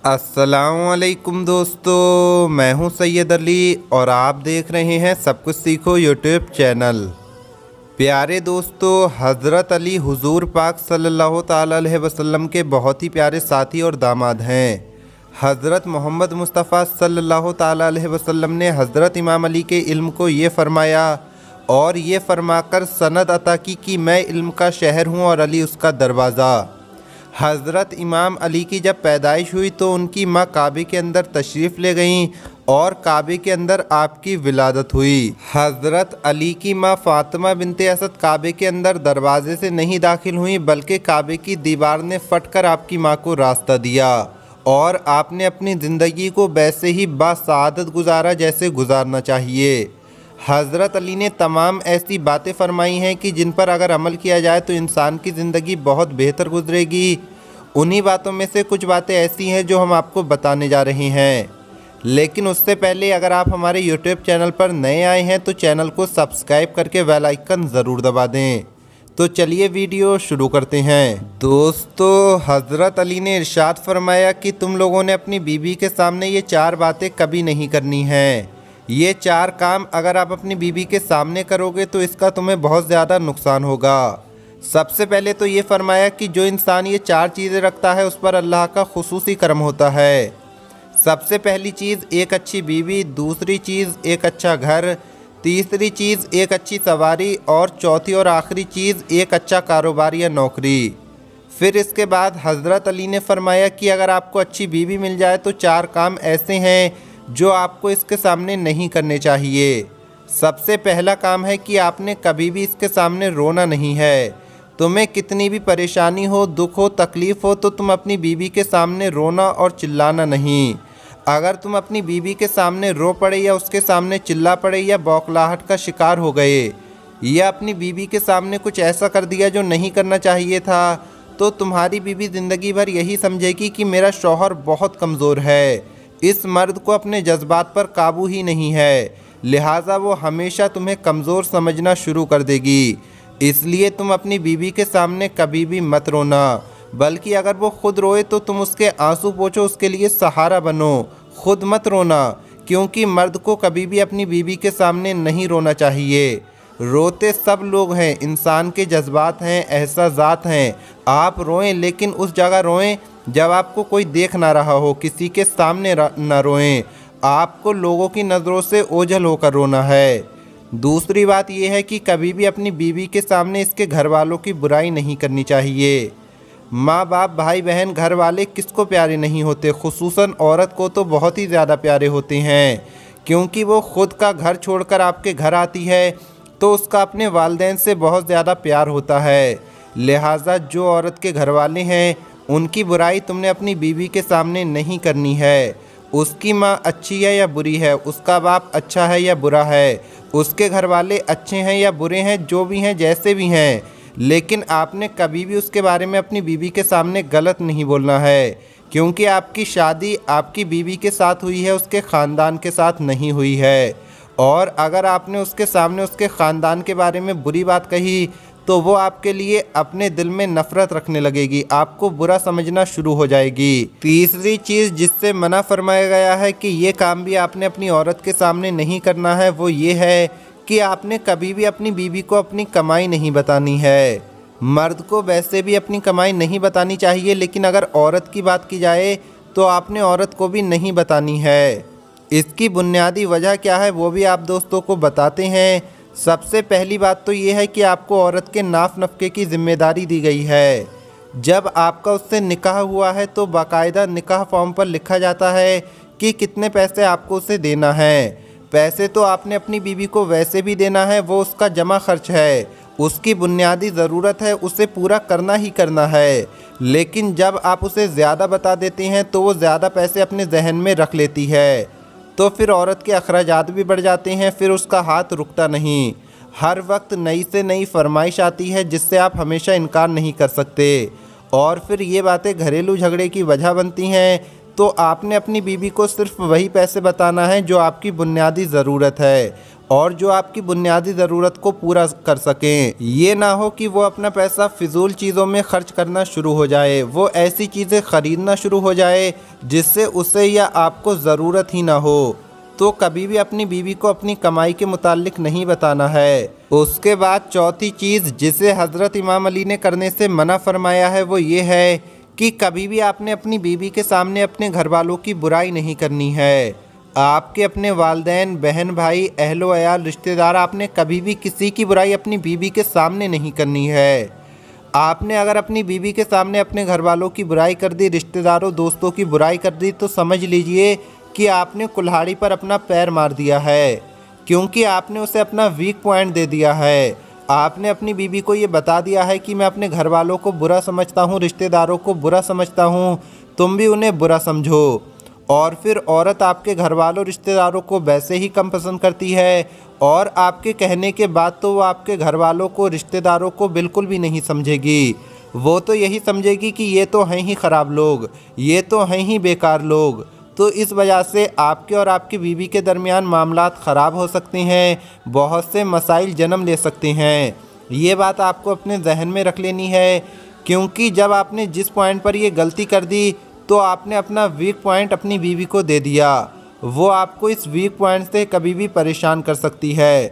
अस्सलामुअलैकुम दोस्तों, मैं हूं सैयद अली और आप देख रहे हैं सब कुछ सीखो यूट्यूब चैनल। प्यारे दोस्तों, हज़रत अली हुजूर पाक सल्लल्लाहु ताला अलैहि वसल्लम के बहुत ही प्यारे साथी और दामाद हैं। हज़रत मोहम्मद मुस्तफ़ा सल्लल्लाहु ताला अलैहि वसल्लम ने हज़रत इमाम अली के इल्म को ये फरमाया और ये फरमाकर सनद अता की कि मैं इल्म का शहर हूँ और अली उसका दरवाज़ा। हज़रत इमाम अली की जब पैदाइश हुई तो उनकी माँ काबे के अंदर तशरीफ़ ले गईं और काबे के अंदर आपकी विलादत हुई। हज़रत अली की माँ फ़ातिमा बिनते असद काबे के अंदर दरवाज़े से नहीं दाखिल हुई बल्कि काबे की दीवार ने फटकर आपकी माँ को रास्ता दिया और आपने अपनी ज़िंदगी को वैसे ही बासआदत गुजारा जैसे गुजारना चाहिए। हज़रत अली ने तमाम ऐसी बातें फरमाई हैं कि जिन पर अगर अमल किया जाए तो इंसान की ज़िंदगी बहुत बेहतर गुजरेगी। उन्हीं बातों में से कुछ बातें ऐसी हैं जो हम आपको बताने जा रहे हैं, लेकिन उससे पहले अगर आप हमारे यूट्यूब चैनल पर नए आए हैं तो चैनल को सब्सक्राइब करके बेल आइकन ज़रूर दबा दें। तो चलिए वीडियो शुरू करते हैं। दोस्तों, हज़रत अली ने इरशाद फरमाया कि तुम लोगों ने अपनी बीवी के सामने ये 4 बातें कभी नहीं करनी हैं। ये 4 काम अगर आप अपनी बीवी के सामने करोगे तो इसका तुम्हें बहुत ज़्यादा नुकसान होगा। सबसे पहले तो ये फरमाया कि जो इंसान ये 4 चीज़ें रखता है उस पर अल्लाह का खुसूसी करम होता है। सबसे पहली चीज़ एक अच्छी बीवी, दूसरी चीज़ एक अच्छा घर, तीसरी चीज़ एक अच्छी सवारी और चौथी और आखिरी चीज़ एक अच्छा कारोबार या नौकरी। फिर इसके बाद हज़रत अली ने फरमाया कि अगर आपको अच्छी बीवी मिल जाए तो 4 काम ऐसे हैं जो आपको इसके सामने नहीं करने चाहिए। सबसे पहला काम है कि आपने कभी भी इसके सामने रोना नहीं है। तुम्हें कितनी भी परेशानी हो, दुख हो, तकलीफ़ हो तो तुम अपनी बीवी के सामने रोना और चिल्लाना नहीं। अगर तुम अपनी बीवी के सामने रो पड़े या उसके सामने चिल्ला पड़े या बौखलाहट का शिकार हो गए या अपनी बीवी के सामने कुछ ऐसा कर दिया जो नहीं करना चाहिए था तो तुम्हारी बीवी ज़िंदगी भर यही समझेगी कि मेरा शौहर बहुत कमज़ोर है, इस मर्द को अपने जज्बात पर काबू ही नहीं है, लिहाजा वो हमेशा तुम्हें कमज़ोर समझना शुरू कर देगी। इसलिए तुम अपनी बीवी के सामने कभी भी मत रोना, बल्कि अगर वो खुद रोए तो तुम उसके आंसू पोंछो, उसके लिए सहारा बनो, खुद मत रोना, क्योंकि मर्द को कभी भी अपनी बीवी के सामने नहीं रोना चाहिए। रोते सब लोग हैं, इंसान के जज्बात हैं, एहसासात हैं। आप रोएं लेकिन उस जगह रोएं जब आपको कोई देख ना रहा हो, किसी के सामने ना रोएं। आपको लोगों की नज़रों से ओझल होकर रोना है। दूसरी बात यह है कि कभी भी अपनी बीवी के सामने इसके घर वालों की बुराई नहीं करनी चाहिए। माँ बाप, भाई बहन, घर वाले किसको प्यारे नहीं होते, खुसूसन औरत को तो बहुत ही ज़्यादा प्यारे होते हैं, क्योंकि वो ख़ुद का घर छोड़कर आपके घर आती है तो उसका अपने वालिदैन से बहुत ज़्यादा प्यार होता है। लिहाजा जो औरत के घर वाले हैं उनकी बुराई तुमने अपनी बीवी के सामने नहीं करनी है। उसकी माँ अच्छी है या बुरी है, उसका बाप अच्छा है या बुरा है, उसके घर वाले अच्छे हैं या बुरे हैं, जो भी हैं जैसे भी हैं, लेकिन आपने कभी भी उसके बारे में अपनी बीवी के सामने गलत नहीं बोलना है, क्योंकि आपकी शादी आपकी बीवी के साथ हुई है, उसके ख़ानदान के साथ नहीं हुई है। और अगर आपने उसके सामने उसके ख़ानदान के बारे में बुरी बात कही तो वो आपके लिए अपने दिल में नफ़रत रखने लगेगी, आपको बुरा समझना शुरू हो जाएगी। तीसरी चीज़ जिससे मना फरमाया गया है कि ये काम भी आपने अपनी औरत के सामने नहीं करना है, वो ये है कि आपने कभी भी अपनी बीवी को अपनी कमाई नहीं बतानी है। मर्द को वैसे भी अपनी कमाई नहीं बतानी चाहिए, लेकिन अगर औरत की बात की जाए तो आपने औरत को भी नहीं बतानी है। इसकी बुनियादी वजह क्या है वो भी आप दोस्तों को बताते हैं। सबसे पहली बात तो ये है कि आपको औरत के नाफ नफ़के की ज़िम्मेदारी दी गई है। जब आपका उससे निकाह हुआ है तो बाकायदा निकाह फॉर्म पर लिखा जाता है कि कितने पैसे आपको उसे देना है। पैसे तो आपने अपनी बीवी को वैसे भी देना है, वो उसका जमा खर्च है, उसकी बुनियादी ज़रूरत है, उसे पूरा करना ही करना है। लेकिन जब आप उसे ज़्यादा बता देते हैं तो वो ज़्यादा पैसे अपने जहन में रख लेती है, तो फिर औरत के अखराजात भी बढ़ जाते हैं, फिर उसका हाथ रुकता नहीं। हर वक्त नई से नई फरमाइश आती है जिससे आप हमेशा इनकार नहीं कर सकते, और फिर ये बातें घरेलू झगड़े की वजह बनती हैं। तो आपने अपनी बीवी को सिर्फ वही पैसे बताना है जो आपकी बुनियादी ज़रूरत है, اور جو آپ کی بنیادی ضرورت کو پورا کر سکیں۔ یہ نہ ہو کہ وہ اپنا پیسہ فضول چیزوں میں خرچ کرنا شروع ہو جائے، وہ ایسی چیزیں خریدنا شروع ہو جائے جس سے اسے یا آپ کو ضرورت ہی نہ ہو۔ تو کبھی بھی اپنی بیوی کو اپنی کمائی کے متعلق نہیں بتانا ہے۔ اس کے بعد چوتھی چیز جسے حضرت امام علی نے کرنے سے منع فرمایا ہے وہ یہ ہے کہ کبھی بھی آپ نے اپنی بیوی کے سامنے اپنے گھر والوں کی برائی نہیں کرنی ہے۔ آپ کے اپنے والدین، بہن بھائی، اہل و عیال، رشتہ دار، آپ نے کبھی بھی کسی کی برائی اپنی بیوی کے سامنے نہیں کرنی ہے۔ آپ نے اگر اپنی بیوی کے سامنے اپنے گھر والوں کی برائی کر دی، رشتہ داروں دوستوں کی برائی کر دی، تو سمجھ لیجئے کہ آپ نے کلہاڑی پر اپنا پیر مار دیا ہے، کیونکہ آپ نے اسے اپنا ویک پوائنٹ دے دیا ہے۔ آپ نے اپنی بیوی کو یہ بتا دیا ہے کہ میں اپنے گھر والوں کو برا سمجھتا ہوں، رشتہ داروں کو برا سمجھتا ہوں، تم بھی انہیں برا سمجھو۔ اور پھر عورت آپ کے گھر والوں رشتہ داروں کو ویسے ہی کم پسند کرتی ہے، اور آپ کے کہنے کے بعد تو وہ آپ کے گھر والوں کو، رشتہ داروں کو بالکل بھی نہیں سمجھے گی۔ وہ تو یہی سمجھے گی کہ یہ تو ہیں ہی خراب لوگ، یہ تو ہیں ہی بیکار لوگ۔ تو اس وجہ سے آپ کے اور آپ کی بیوی کے درمیان معاملات خراب ہو سکتے ہیں، بہت سے مسائل جنم لے سکتے ہیں۔ یہ بات آپ کو اپنے ذہن میں رکھ لینی ہے، کیونکہ جب آپ نے جس پوائنٹ پر یہ غلطی کر دی تو آپ نے اپنا ویک پوائنٹ اپنی بیوی کو دے دیا۔ وہ آپ کو اس ویک پوائنٹ سے کبھی بھی پریشان کر سکتی ہے۔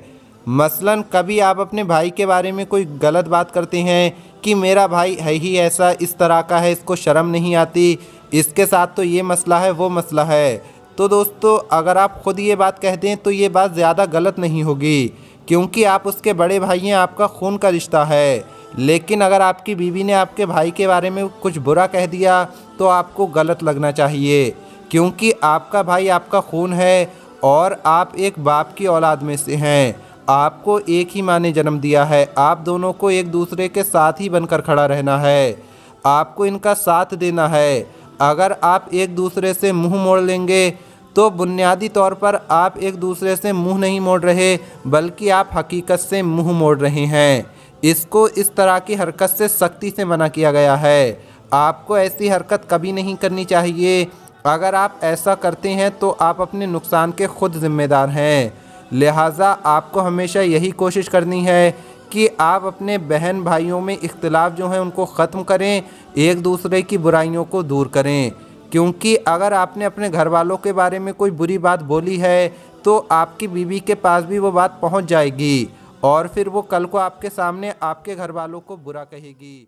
مثلاً کبھی آپ اپنے بھائی کے بارے میں کوئی غلط بات کرتے ہیں کہ میرا بھائی ہے ہی ایسا، اس طرح کا ہے، اس کو شرم نہیں آتی، اس کے ساتھ تو یہ مسئلہ ہے، وہ مسئلہ ہے۔ تو دوستو، اگر آپ خود یہ بات کہہ دیں تو یہ بات زیادہ غلط نہیں ہوگی، کیونکہ آپ اس کے بڑے بھائی ہیں، آپ کا خون کا رشتہ ہے۔ لیکن اگر آپ کی بیوی نے آپ کے بھائی کے بارے میں کچھ برا کہہ دیا تو آپ کو غلط لگنا چاہیے، کیونکہ آپ کا بھائی آپ کا خون ہے اور آپ ایک باپ کی اولاد میں سے ہیں۔ آپ کو ایک ہی ماں نے جنم دیا ہے، آپ دونوں کو ایک دوسرے کے ساتھ ہی بن کر کھڑا رہنا ہے، آپ کو ان کا ساتھ دینا ہے۔ اگر آپ ایک دوسرے سے منہ موڑ لیں گے تو بنیادی طور پر آپ ایک دوسرے سے منہ نہیں موڑ رہے، بلکہ آپ حقیقت سے منہ موڑ رہے ہیں۔ اس کو اس طرح کی حرکت سے سختی سے منع کیا گیا ہے۔ آپ کو ایسی حرکت کبھی نہیں کرنی چاہیے۔ اگر آپ ایسا کرتے ہیں تو آپ اپنے نقصان کے خود ذمہ دار ہیں۔ لہٰذا آپ کو ہمیشہ یہی کوشش کرنی ہے کہ آپ اپنے بہن بھائیوں میں اختلاف جو ہیں ان کو ختم کریں، ایک دوسرے کی برائیوں کو دور کریں، کیونکہ اگر آپ نے اپنے گھر والوں کے بارے میں کوئی بری بات بولی ہے تو آپ کی بیوی کے پاس بھی وہ بات پہنچ جائے گی، اور پھر وہ کل کو آپ کے سامنے آپ کے گھر والوں کو برا کہے گی۔